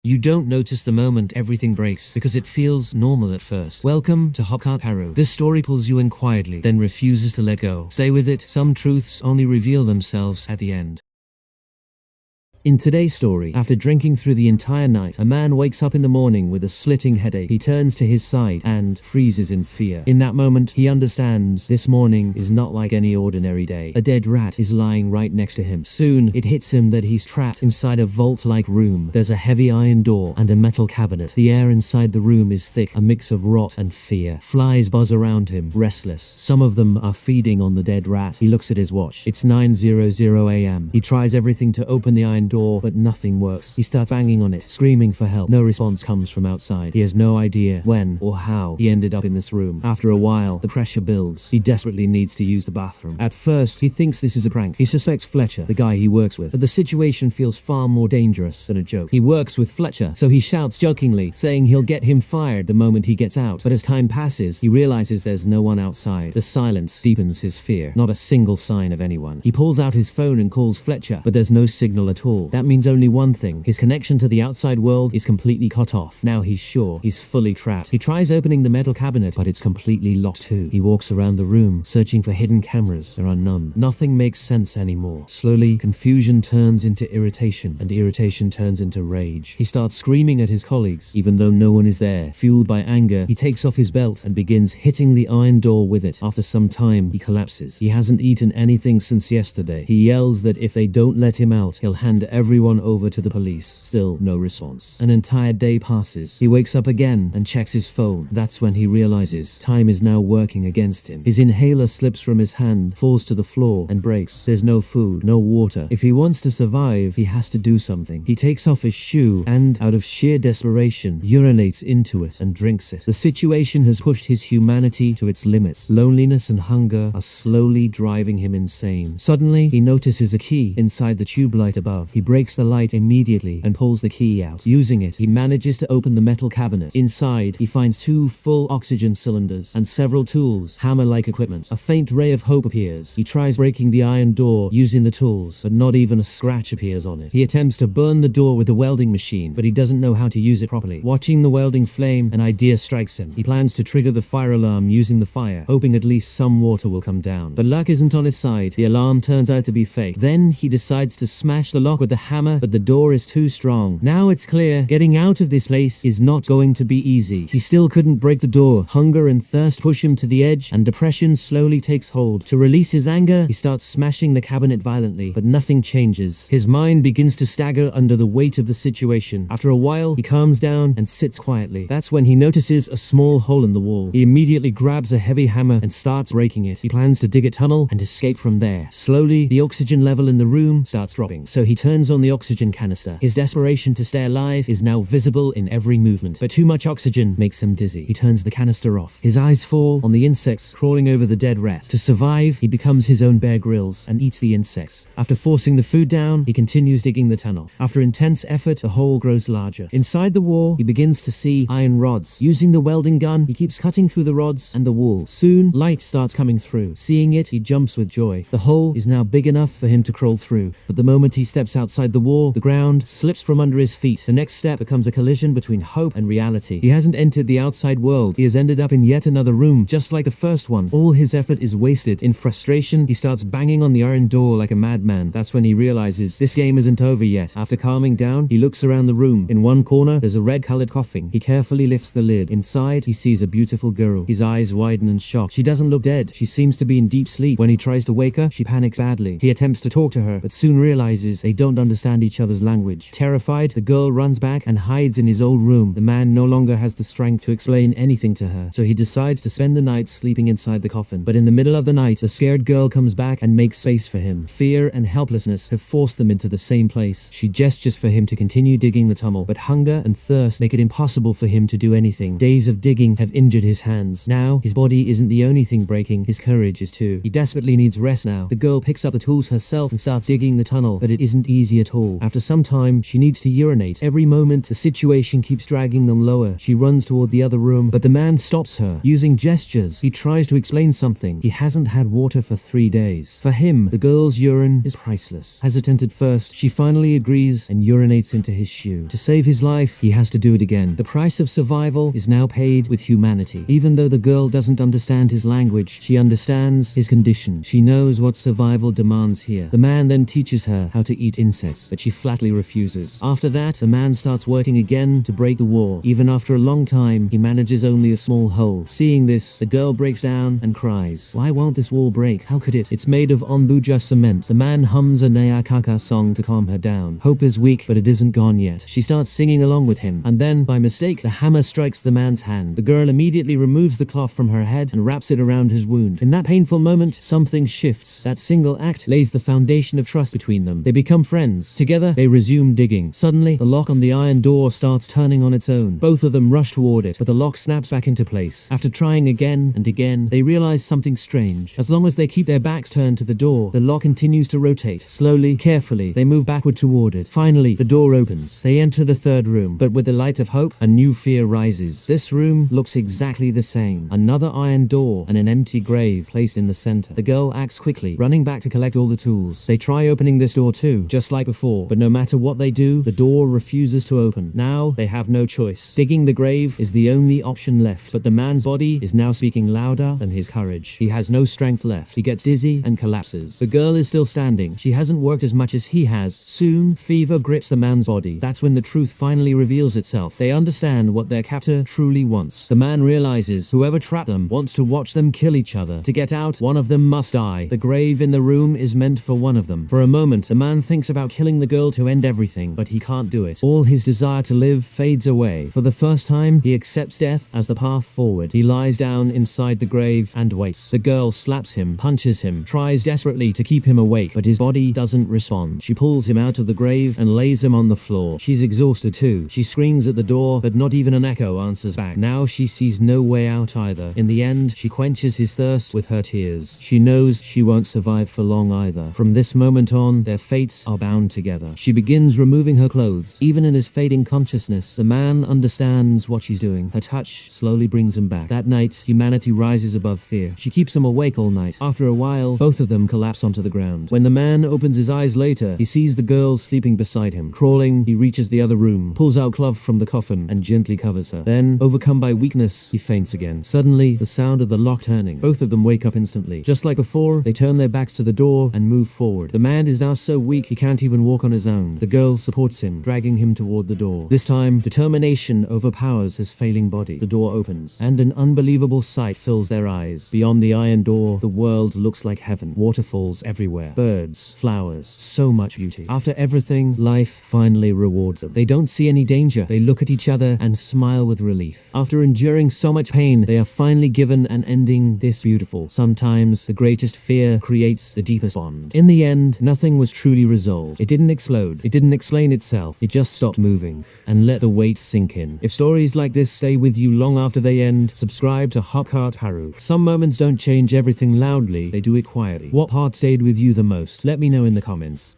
You don't notice the moment everything breaks because it feels normal at first. Welcome to HOPKART PARU. This story pulls you in quietly, then refuses to let go. Stay with it, some truths only reveal themselves at the end. In today's story, after drinking through the entire night, a man wakes up in the morning with a splitting headache. He turns to his side and freezes in fear. In that moment, he understands this morning is not like any ordinary day. A dead rat is lying right next to him. Soon, it hits him that he's trapped inside a vault-like room. There's a heavy iron door and a metal cabinet. The air inside the room is thick, a mix of rot and fear. Flies buzz around him, restless. Some of them are feeding on the dead rat. He looks at his watch. It's 9:00 a.m. He tries everything to open the iron door, but nothing works. He starts banging on it, screaming for help. No response comes from outside. He has no idea when or how he ended up in this room. After a while, the pressure builds. He desperately needs to use the bathroom. At first, he thinks this is a prank. He suspects Fletcher, the guy he works with, but the situation feels far more dangerous than a joke. He works with Fletcher, so he shouts jokingly, saying he'll get him fired the moment he gets out. But as time passes, he realizes there's no one outside. The silence deepens his fear. Not a single sign of anyone. He pulls out his phone and calls Fletcher, but there's no signal at all. That means only one thing. His connection to the outside world is completely cut off. Now he's sure he's fully trapped. He tries opening the metal cabinet, but it's completely locked too. He walks around the room, searching for hidden cameras. There are none. Nothing makes sense anymore. Slowly, confusion turns into irritation, and irritation turns into rage. He starts screaming at his colleagues, even though no one is there. Fueled by anger, he takes off his belt and begins hitting the iron door with it. After some time, he collapses. He hasn't eaten anything since yesterday. He yells that if they don't let him out, he'll hand everyone over to the police. Still no response. An entire day passes. He wakes up again and checks his phone. That's when he realizes time is now working against him. His inhaler slips from his hand, falls to the floor, and breaks. There's no food, no water. If he wants to survive, he has to do something. He takes off his shoe and, out of sheer desperation, urinates into it and drinks it. The situation has pushed his humanity to its limits. Loneliness and hunger are slowly driving him insane. Suddenly, he notices a key inside the tube light above. He breaks the light immediately and pulls the key out. Using it, he manages to open the metal cabinet. Inside, he finds 2 full oxygen cylinders and several tools, hammer-like equipment. A faint ray of hope appears. He tries breaking the iron door using the tools, but not even a scratch appears on it. He attempts to burn the door with the welding machine, but he doesn't know how to use it properly. Watching the welding flame, an idea strikes him. He plans to trigger the fire alarm using the fire, hoping at least some water will come down. But luck isn't on his side. The alarm turns out to be fake. Then he decides to smash the lock with the hammer, but the door is too strong. Now it's clear getting out of this place is not going to be easy. He still couldn't break the door. Hunger and thirst push him to the edge, and depression slowly takes hold. To release his anger, he starts smashing the cabinet violently, but nothing changes. His mind begins to stagger under the weight of the situation. After a while, he calms down and sits quietly. That's when he notices a small hole in the wall. He immediately grabs a heavy hammer and starts breaking it. He plans to dig a tunnel and escape from there. Slowly, the oxygen level in the room starts dropping, so he turns on the oxygen canister. His desperation to stay alive is now visible in every movement, but too much oxygen makes him dizzy. He turns the canister off. His eyes fall on the insects crawling over the dead rat. To survive, he becomes his own Bear Grylls and eats the insects. After forcing the food down, he continues digging the tunnel. After intense effort, the hole grows larger. Inside the wall, he begins to see iron rods. Using the welding gun, he keeps cutting through the rods and the wall. Soon, light starts coming through. Seeing it, he jumps with joy. The hole is now big enough for him to crawl through, but the moment he steps outside the wall, the ground slips from under his feet. The next step becomes a collision between hope and reality. He hasn't entered the outside world. He has ended up in yet another room, just like the first one. All his effort is wasted. In frustration, he starts banging on the iron door like a madman. That's when he realizes this game isn't over yet. After calming down, he looks around the room. In one corner, there's a red-colored coffin. He carefully lifts the lid. Inside, he sees a beautiful girl. His eyes widen in shock. She doesn't look dead. She seems to be in deep sleep. When he tries to wake her, she panics badly. He attempts to talk to her, but soon realizes they don't understand each other's language. Terrified, the girl runs back and hides in his old room. The man no longer has the strength to explain anything to her, so he decides to spend the night sleeping inside the coffin. But in the middle of the night, the scared girl comes back and makes space for him. Fear and helplessness have forced them into the same place. She gestures for him to continue digging the tunnel, but hunger and thirst make it impossible for him to do anything. Days of digging have injured his hands. Now, his body isn't the only thing breaking, his courage is too. He desperately needs rest now. The girl picks up the tools herself and starts digging the tunnel, but it isn't easy. easy at all. After some time, she needs to urinate. Every moment, the situation keeps dragging them lower. She runs toward the other room, but the man stops her. Using gestures, he tries to explain something. He hasn't had water for 3 days. For him, the girl's urine is priceless. Hesitant at first, she finally agrees and urinates into his shoe. To save his life, he has to do it again. The price of survival is now paid with humanity. Even though the girl doesn't understand his language, she understands his condition. She knows what survival demands here. The man then teaches her how to eat insects, but she flatly refuses. After that, the man starts working again to break the wall. Even after a long time, he manages only a small hole. Seeing this, the girl breaks down and cries. Why won't this wall break? How could it? It's made of onbuja cement. The man hums a Naya Kaka song to calm her down. Hope is weak, but it isn't gone yet. She starts singing along with him, and then, by mistake, the hammer strikes the man's hand. The girl immediately removes the cloth from her head and wraps it around his wound. In that painful moment, something shifts. That single act lays the foundation of trust between them. They become friends. Together, they resume digging. Suddenly, the lock on the iron door starts turning on its own. Both of them rush toward it, but the lock snaps back into place. After trying again and again, they realize something strange. As long as they keep their backs turned to the door, the lock continues to rotate. Slowly, carefully, they move backward toward it. Finally, the door opens. They enter the third room, but with the light of hope, a new fear rises. This room looks exactly the same. Another iron door and an empty grave placed in the center. The girl acts quickly, running back to collect all the tools. They try opening this door too, just like before, but no matter what they do, the door refuses to open. Now, they have no choice. Digging the grave is the only option left, but the man's body is now speaking louder than his courage. He has no strength left. He gets dizzy and collapses. The girl is still standing. She hasn't worked as much as he has. Soon, fever grips the man's body. That's when the truth finally reveals itself. They understand what their captor truly wants. The man realizes whoever trapped them wants to watch them kill each other. To get out, one of them must die. The grave in the room is meant for one of them. For a moment, the man thinks about killing the girl to end everything, but he can't do it. All his desire to live fades away. For the first time, he accepts death as the path forward. He lies down inside the grave and waits. The girl slaps him, punches him, tries desperately to keep him awake, but his body doesn't respond. She pulls him out of the grave and lays him on the floor. She's exhausted too. She screams at the door, but not even an echo answers back. Now she sees no way out either. In the end, she quenches his thirst with her tears. She knows she won't survive for long either. From this moment on, their fates are bound together. She begins removing her clothes. Even in his fading consciousness, the man understands what she's doing. Her touch slowly brings him back. That night, humanity rises above fear. She keeps him awake all night. After a while, both of them collapse onto the ground. When the man opens his eyes later, he sees the girl sleeping beside him. Crawling, he reaches the other room, pulls out cloth from the coffin, and gently covers her. Then, overcome by weakness, he faints again. Suddenly, the sound of the lock turning. Both of them wake up instantly. Just like before, they turn their backs to the door and move forward. The man is now so weak he can't even walk on his own. The girl supports him, dragging him toward the door. This time, determination overpowers his failing body. The door opens, and an unbelievable sight fills their eyes. Beyond the iron door, the world looks like heaven. Waterfalls everywhere. Birds, flowers, so much beauty. After everything, life finally rewards them. They don't see any danger. They look at each other and smile with relief. After enduring so much pain, they are finally given an ending this beautiful. Sometimes the greatest fear creates the deepest bond. In the end, nothing was truly resolved. It didn't explode. It didn't explain itself. It just stopped moving and let the weight sink in. If stories like this stay with you long after they end, subscribe to HOPKART PARU. Some moments don't change everything loudly, they do it quietly. What part stayed with you the most? Let me know in the comments.